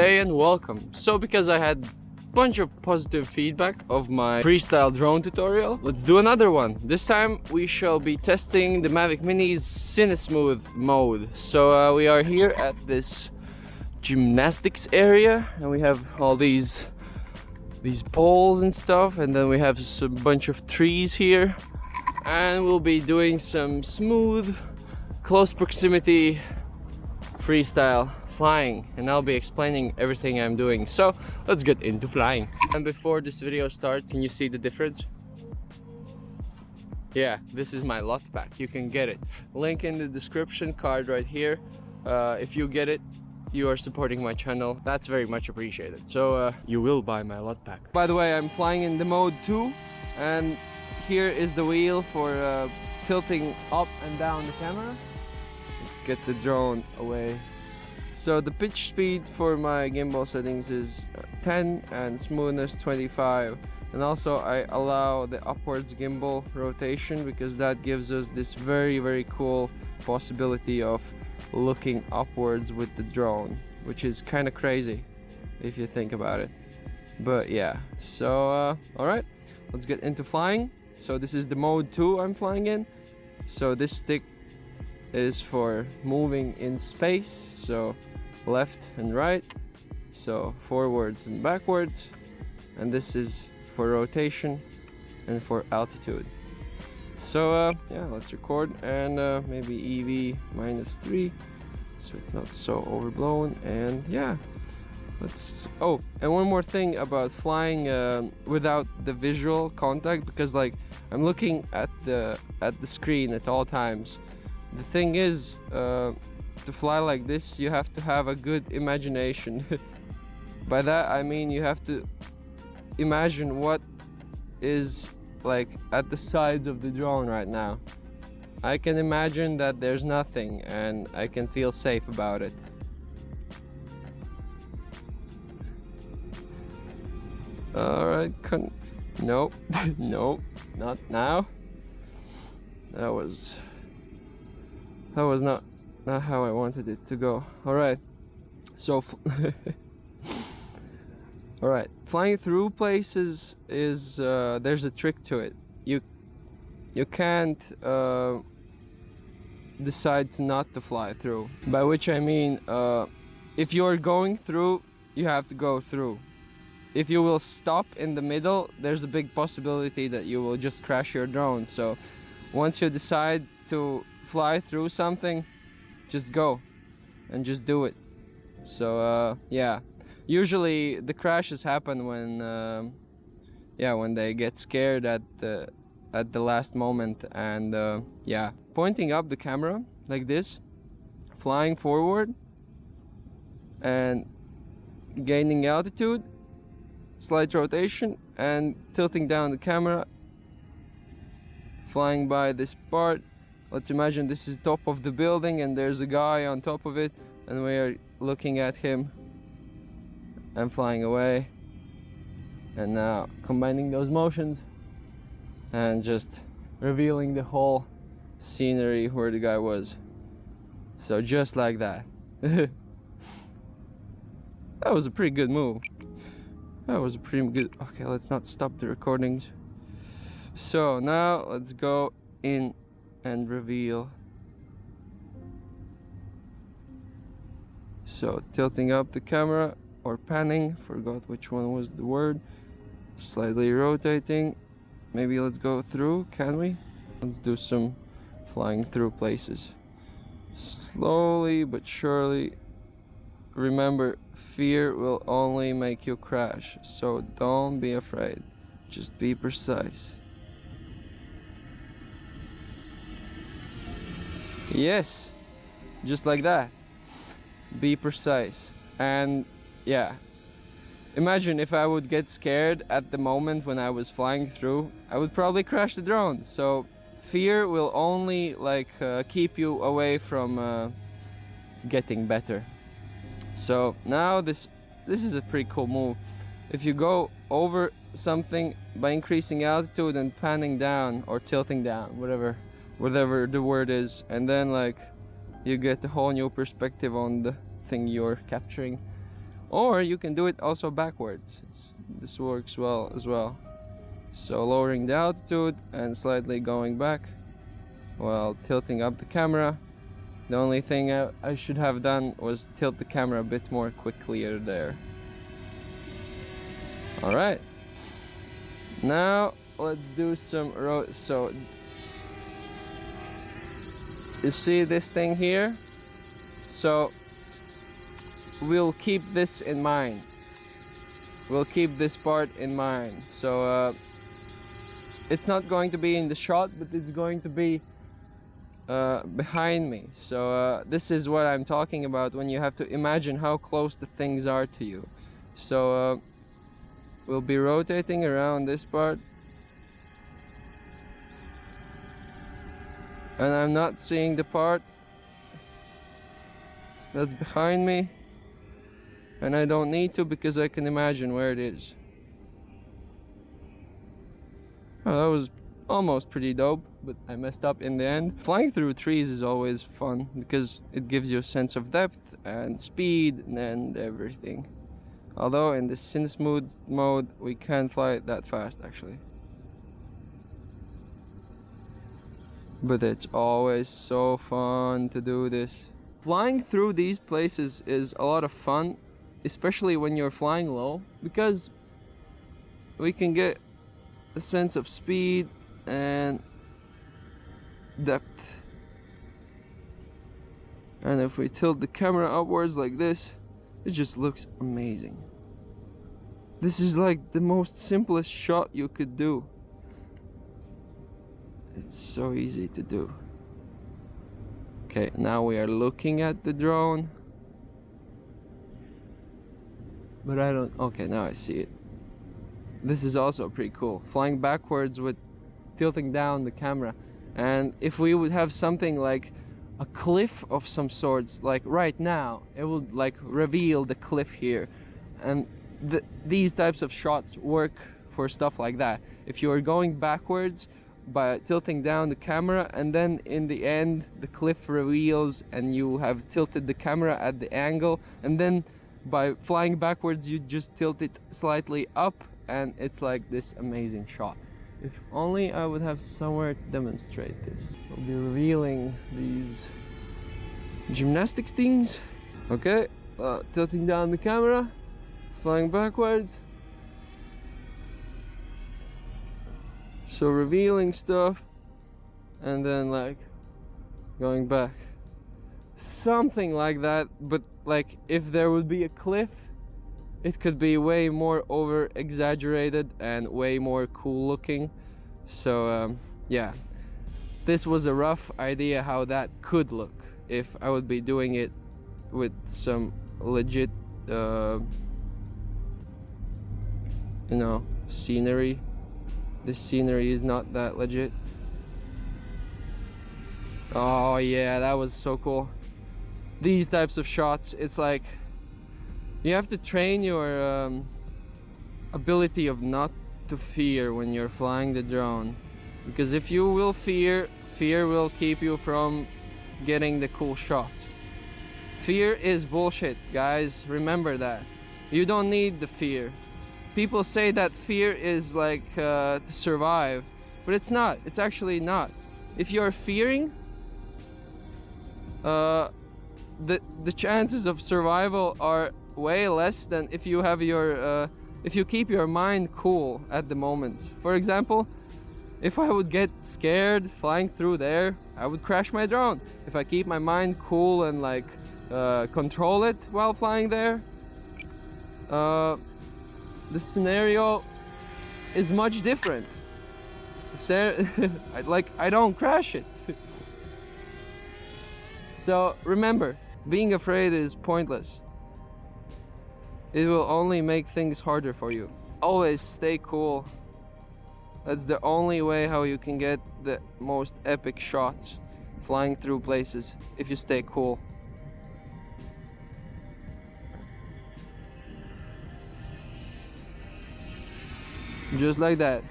day and welcome. So because I had a bunch of positive feedback of my freestyle drone tutorial, let's do another one. This time we shall be testing the Mavic Mini's Cine-Smooth mode. So we are here at this gymnastics area and we have all these poles and stuff, and then we have a bunch of trees here, and we'll be doing some smooth close proximity freestyle flying, and I'll be explaining everything I'm doing. So let's get into flying. And before this video starts, can you see the difference? Yeah, this is my lot pack. You can get it, link in the description, card right here. If you get it, you are supporting my channel. That's very much appreciated. So you will buy my lot pack. By the way, I'm flying in the mode 2, and here is the wheel for tilting up and down the camera. Let's get the drone away. So the pitch speed for my gimbal settings is 10 and smoothness 25, and also I allow the upwards gimbal rotation because that gives us this very cool possibility of looking upwards with the drone, which is kind of crazy if you think about it. But yeah, so alright, let's get into flying. So this is the mode 2 I'm flying in. So this stick is for moving in space, so left and right, so forwards and backwards, and this is for rotation and for altitude. So yeah, let's record, and maybe EV -3 so it's not so overblown. And yeah, let's and one more thing about flying without the visual contact, because like I'm looking at the screen at all times. The thing is, to fly like this you have to have a good imagination. By that I mean you have to imagine what is like at the sides of the drone right now. I can imagine that there's nothing and I can feel safe about it. Alright, nope. Nope, not now. That was not how I wanted it to go. Alright, so alright, flying through places is there's a trick to it. You can't decide to not to fly through, by which I mean if you're going through, you have to go through. If you will stop in the middle, there's a big possibility that you will just crash your drone. So once you decide to fly through something, just go and just do it. So yeah, usually the crashes happen when when they get scared at the last moment. And yeah, pointing up the camera like this, flying forward and gaining altitude, slight rotation, and tilting down the camera, flying by this part. Let's imagine this is top of the building and there's a guy on top of it, and we are looking at him and flying away. And now combining those motions and just revealing the whole scenery where the guy was. So just like that. That was a pretty good move. That was a pretty good. Okay, let's not stop the recordings. So now let's go in and reveal. So tilting up the camera or panning, forgot which one was the word. Slightly rotating. Maybe let's go through, can we? Let's do some flying through places. Slowly but surely. Remember, fear will only make you crash, so don't be afraid. Just be precise. Yes, just like that. Be precise. And yeah, imagine if I would get scared at the moment when I was flying through, I would probably crash the drone. So fear will only keep you away from getting better. So now this is a pretty cool move. If you go over something by increasing altitude and panning down or tilting down, whatever the word is, and then you get a whole new perspective on the thing you're capturing. Or you can do it also backwards. This works well as well. So lowering the altitude and slightly going back while tilting up the camera. The only thing I should have done was tilt the camera a bit more quickly there. Alright. Now let's do some so you see this thing here? So we'll keep this in mind. We'll keep this part in mind. So it's not going to be in the shot, but it's going to be behind me. So this is what I'm talking about when you have to imagine how close the things are to you. So we'll be rotating around this part, and I'm not seeing the part that's behind me, and I don't need to because I can imagine where it is. Oh, that was almost pretty dope, but I messed up in the end. Flying through trees is always fun because it gives you a sense of depth and speed and everything. Although in the Cine-Smooth mode we can't fly it that fast actually. But it's always so fun to do this. Flying through these places is a lot of fun, especially when you're flying low, because we can get a sense of speed and depth. And if we tilt the camera upwards like this, it just looks amazing. This is like the most simplest shot you could do. It's so easy to do. Okay, now we are looking at the drone. But I don't... Okay, now I see it. This is also pretty cool. Flying backwards with tilting down the camera. And if we would have something like a cliff of some sorts, like right now, it would like reveal the cliff here. And these types of shots work for stuff like that. If you are going backwards by tilting down the camera, and then in the end the cliff reveals and you have tilted the camera at the angle, and then by flying backwards you just tilt it slightly up, and it's like this amazing shot. If only I would have somewhere to demonstrate this. I'll be revealing these gymnastics things. Okay, tilting down the camera, flying backwards. So revealing stuff, and then like going back. Something like that, but like if there would be a cliff, it could be way more over exaggerated and way more cool looking. So yeah, this was a rough idea how that could look if I would be doing it with some legit you know, scenery. This scenery is not that legit. Oh yeah, that was so cool. These types of shots, it's like you have to train your ability of not to fear when you're flying the drone, because if you will fear will keep you from getting the cool shots. Fear is bullshit, guys. Remember that. You don't need the fear. People say that fear is like to survive, but it's not. It's actually not. If you're fearing, the chances of survival are way less than if you have your if you keep your mind cool at the moment. For example, if I would get scared flying through there, I would crash my drone. If I keep my mind cool and like control it while flying there, the scenario is much different. I don't crash it. So remember, being afraid is pointless. It will only make things harder for you. Always stay cool. That's the only way how you can get the most epic shots flying through places, if you stay cool. Just like that.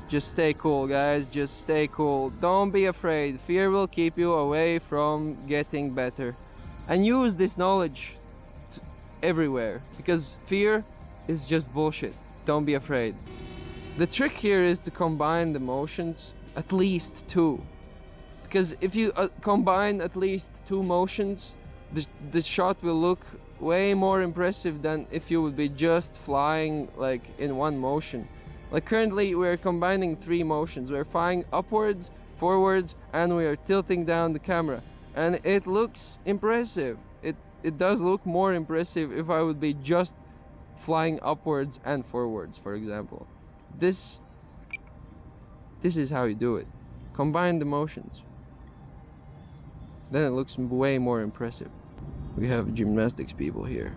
Just stay cool, guys. Just stay cool. Don't be afraid. Fear will keep you away from getting better. And use this knowledge everywhere, because fear is just bullshit. Don't be afraid. The trick here is to combine the motions, at least two, because if you combine at least two motions, the shot will look way more impressive than if you would be just flying like in one motion. Like currently we're combining three motions. We're flying upwards, forwards, and we are tilting down the camera, and it looks impressive. It does look more impressive if I would be just flying upwards and forwards, for example. This is how you do it. Combine the motions. Then it looks way more impressive. We have gymnastics people here.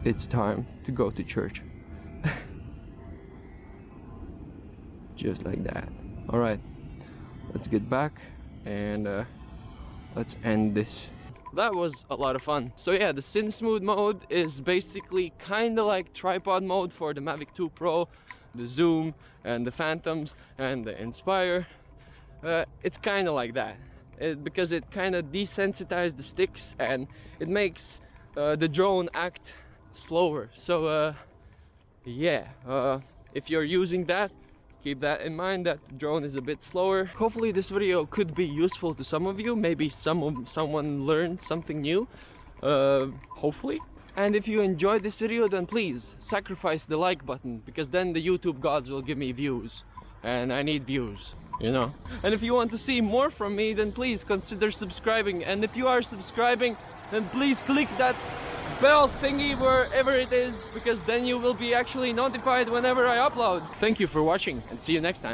It's time to go to church. Just like that. Alright, let's get back and let's end this. That was a lot of fun. So yeah, the Cine-Smooth mode is basically kinda like tripod mode for the Mavic 2 Pro, the Zoom, and the Phantoms, and the Inspire. It's kinda like that. Because it kinda desensitizes the sticks and it makes the drone act slower. So yeah, if you're using that, keep that in mind, that the drone is a bit slower. Hopefully this video could be useful to some of you. Maybe someone learned something new, hopefully. And if you enjoyed this video, then please sacrifice the like button, because then the YouTube gods will give me views, and I need views, you know. And if you want to see more from me, then please consider subscribing. And if you are subscribing, then please click that bell thingy wherever it is, because then you will be actually notified whenever I upload. Thank you for watching, and see you next time.